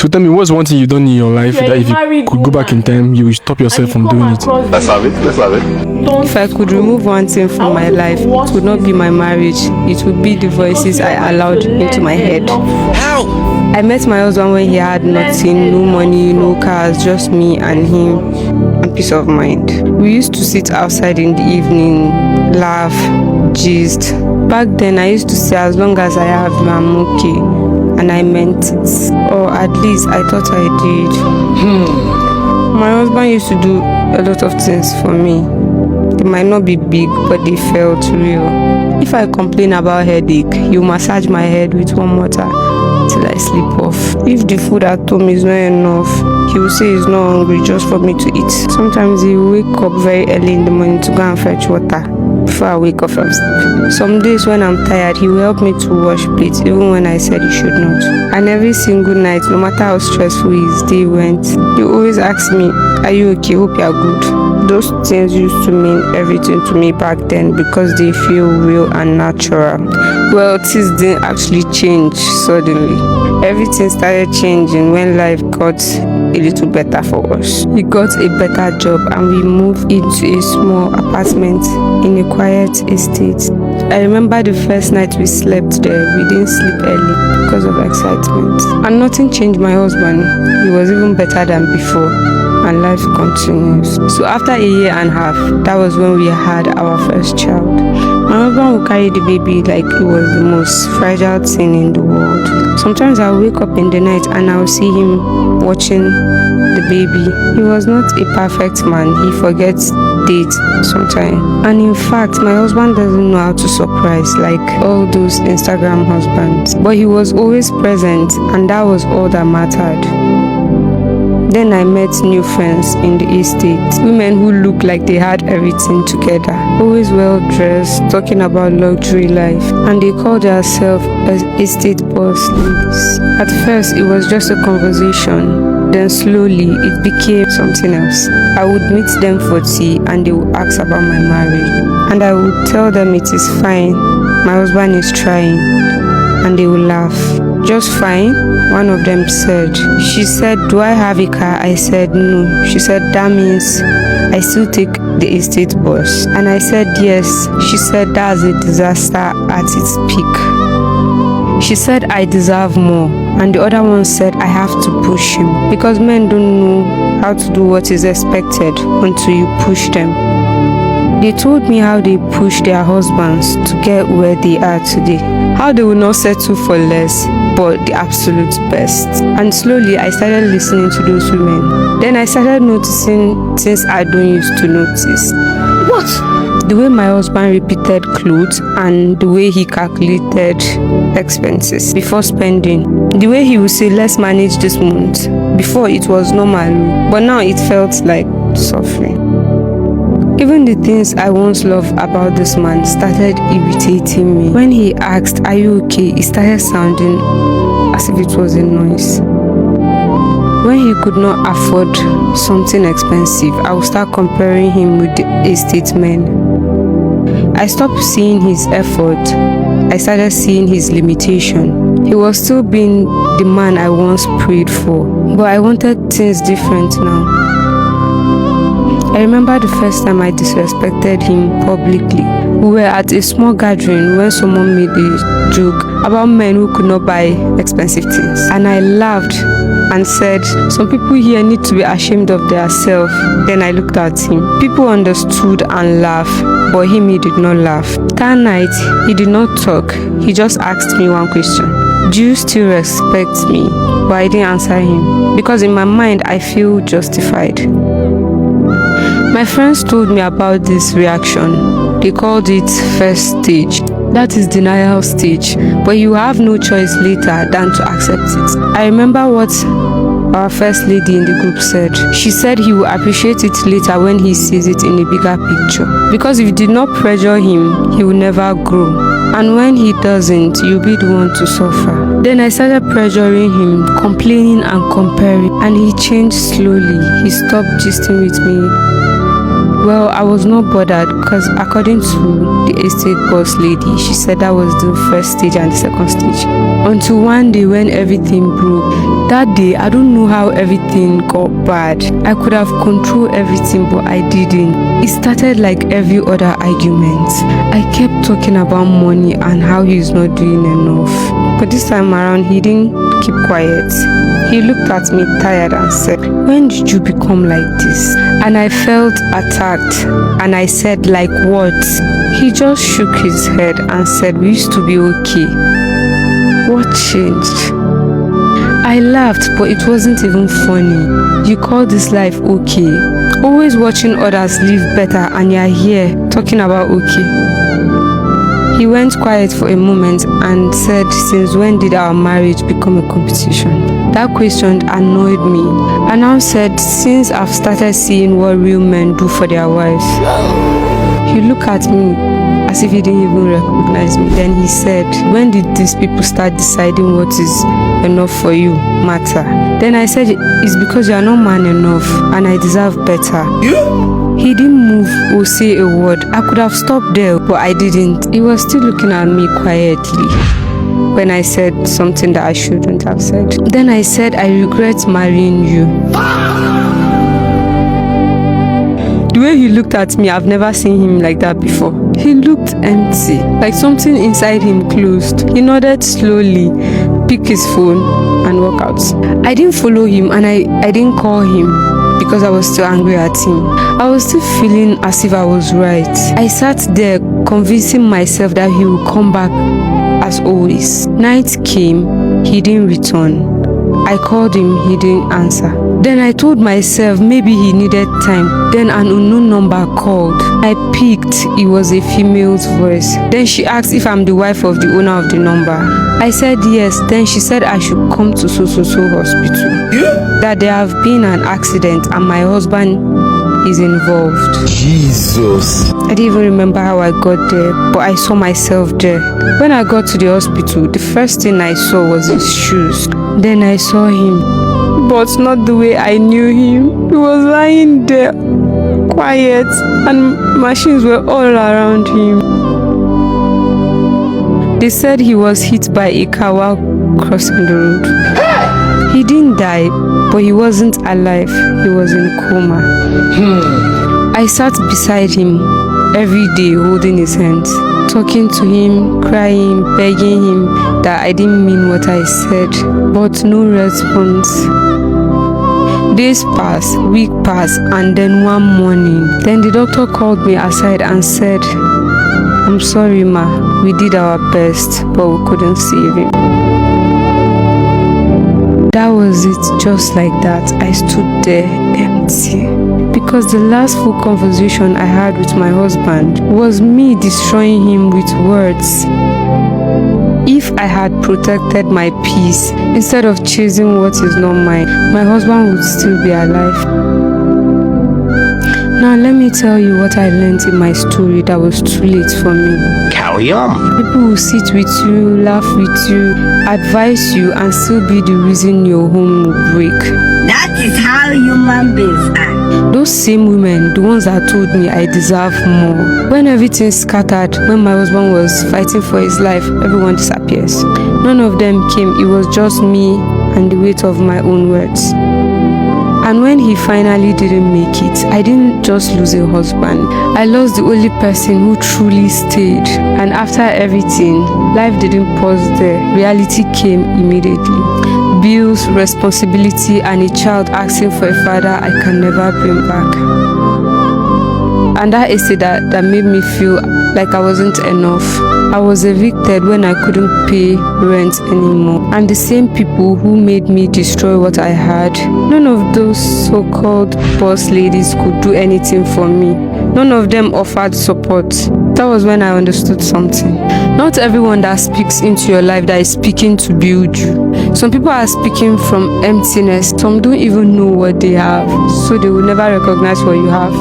So tell me, what's one thing you've done in your life that if you could go back in time, you would stop yourself from doing it? Let's have it. If I could remove one thing from my life, it would not be my marriage. It would be the voices I allowed into my head. I met my husband when he had nothing, no money, no cars, just me and him, and peace of mind. We used to sit outside in the evening, laugh, gist. Back then, I used to say, as long as I have you, I'm okay. And I meant it. Or at least I thought I did. My husband used to do a lot of things for me. They might not be big, but they felt real. If I complain about headache, he'll massage my head with warm water till I sleep off. If the food at home is not enough, he will say he's not hungry just for me to eat. Sometimes he will wake up very early in the morning to go and fetch water before I wake up from sleep. Some days when I'm tired, he will help me to wash plates even when I said he should not. And every single night, no matter how stressful his day went, he always asks me, "Are you okay? Hope you are good." Those things used to mean everything to me back then because they feel real and natural. Well, things didn't actually change suddenly. Everything started changing when life got a little better for us. We got a better job and we moved into a small apartment in a quiet estate. I remember the first night we slept there. We didn't sleep early because of excitement. And nothing changed my husband. He was even better than before. And life continues. So after a year and a half, that was when we had our first child. My husband would carry the baby like it was the most fragile thing in the world. Sometimes I'll wake up in the night and I'll see him watching the baby. He was not a perfect man. He forgets dates sometimes. And in fact, my husband doesn't know how to surprise like all those Instagram husbands. But he was always present, and that was all that mattered. Then I met new friends in the estate, women who looked like they had everything together, always well dressed, talking about luxury life, and they called themselves estate boss ladies. At first, it was just a conversation. Then slowly, it became something else. I would meet them for tea and they would ask about my marriage. And I would tell them it is fine, my husband is trying, and they would laugh. Just fine? One of them said. She said, "Do I have a car?" I said, "No." She said, "That means I still take the estate bus." And I said, "Yes." She said, "That's a disaster at its peak." She said, "I deserve more." And the other one said, "I have to push him." Because men don't know how to do what is expected until you push them. They told me how they push their husbands to get where they are today. How they will not settle for less, but the absolute best. And slowly I started listening to those women. Then I started noticing things I don't used to notice. What? The way my husband repeated clothes and the way he calculated expenses before spending. The way he would say, "Let's manage this month." Before it was normal, but now it felt like suffering. Even the things I once loved about this man started irritating me. When he asked, "Are you okay?" it started sounding as if it was a noise. When he could not afford something expensive, I would start comparing him with the estate men. I stopped seeing his effort. I started seeing his limitation. He was still being the man I once prayed for, but I wanted things different now. I remember the first time I disrespected him publicly. We were at a small gathering when someone made a joke about men who could not buy expensive things. And I laughed and said, "Some people here need to be ashamed of themselves." Then I looked at him. People understood and laughed, but he did not laugh. That night, he did not talk. He just asked me one question. "Do you still respect me?" But I didn't answer him because in my mind, I feel justified. My friends told me about this reaction. They called it first stage. That is denial stage, but you have no choice later than to accept it. I remember what our first lady in the group said. She said he will appreciate it later when he sees it in a bigger picture. Because if you did not pressure him, he will never grow. And when he doesn't, you'll be the one to suffer. Then I started pressuring him, complaining and comparing, and he changed slowly. He stopped gisting with me Well, I was not bothered because according to the estate boss lady, she said that was the first stage and the second stage. Until one day when everything broke. That day, I don't know how everything got bad. I could have controlled everything, but I didn't. It started like every other argument. I kept talking about money and how he's not doing enough. But this time around, he didn't keep quiet. He looked at me tired and said, "When did you become like this?" And I felt attacked. And I said, "Like what?" He just shook his head and said, "We used to be okay." What changed? I laughed, but it wasn't even funny. You call this life okay? Always watching others live better, and you're here talking about okay. He went quiet for a moment and said, "Since when did our marriage become a competition?" That question annoyed me. I now said, "Since I've started seeing what real men do for their wives." He looked at me as if he didn't even recognize me. Then he said, "When did these people start deciding what is enough for you matter?" Then I said, "It's because you are not man enough and I deserve better." He didn't move or say a word. I could have stopped there, but I didn't. He was still looking at me quietly when I said something that I shouldn't have said. Then I said, "I regret marrying you." The way he looked at me, I've never seen him like that before. He looked empty, like something inside him closed. He nodded slowly, picked his phone and walked out. I didn't follow him and I didn't call him because I was still angry at him. I was still feeling as if I was right. I sat there convincing myself that he would come back as always. Night came, he didn't return. I called him, he didn't answer. Then I told myself maybe he needed time. Then an unknown number called. I picked, it was a female's voice. Then she asked if I'm the wife of the owner of the number. I said yes. Then she said I should come to so hospital. That there have been an accident and my husband is involved. Jesus. I didn't even remember how I got there, but I saw myself there. When I got to the hospital, the first thing I saw was his shoes. Then I saw him, but not the way I knew him. He was lying there, quiet, and machines were all around him. They said he was hit by a car while crossing the road. He didn't die, but he wasn't alive. He was in coma. I sat beside him every day holding his hands, talking to him, crying, begging him that I didn't mean what I said, but no response. Days passed, weeks passed, and then one morning, then the doctor called me aside and said, "I'm sorry, ma, we did our best, but we couldn't save him." That was it, just like that. I stood there empty. Because the last full conversation I had with my husband was me destroying him with words. If I had protected my peace instead of chasing what is not mine, my husband would still be alive. Now let me tell you what I learned in my story that was too late for me. Carry on. People will sit with you, laugh with you, advise you, and still be the reason your home will break. That is how human beings are. Those same women, the ones that told me I deserve more. When everything scattered, when my husband was fighting for his life, everyone disappears. None of them came. It was just me and the weight of my own words. And when he finally didn't make it, I didn't just lose a husband. I lost the only person who truly stayed. And after everything, life didn't pause there. Reality came immediately. Bills, responsibility, and a child asking for a father I can never bring back. And that estate that made me feel like I wasn't enough. I was evicted when I couldn't pay rent anymore. And the same people who made me destroy what I had, none of those so-called boss ladies could do anything for me. None of them offered support. That was when I understood something. Not everyone that speaks into your life that is speaking to build you. Some people are speaking from emptiness. Some don't even know what they have, so they will never recognize what you have.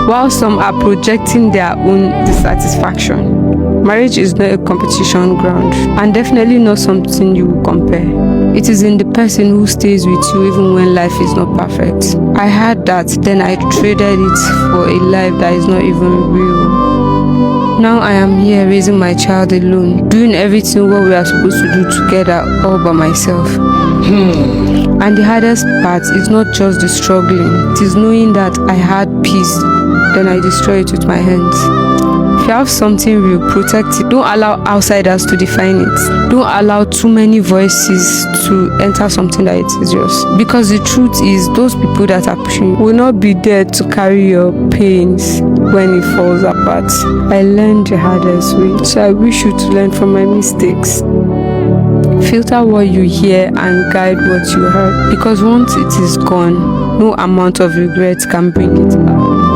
While some are projecting their own dissatisfaction. Marriage is not a competition ground, and definitely not something you will compare. It is in the person who stays with you even when life is not perfect. I had that, then I traded it for a life that is not even real. Now I am here raising my child alone, doing everything what we are supposed to do together all by myself. And the hardest part is not just the struggling, it is knowing that I had peace, then I destroy it with my hands. If you have something real, protect it. Don't allow outsiders to define it. Don't allow too many voices to enter something that it is yours. Because the truth is, those people that are pushing you will not be there to carry your pains when it falls apart. I learned the hardest way, so I wish you to learn from my mistakes. Filter what you hear and guide what you heard, because once it is gone, no amount of regret can bring it back.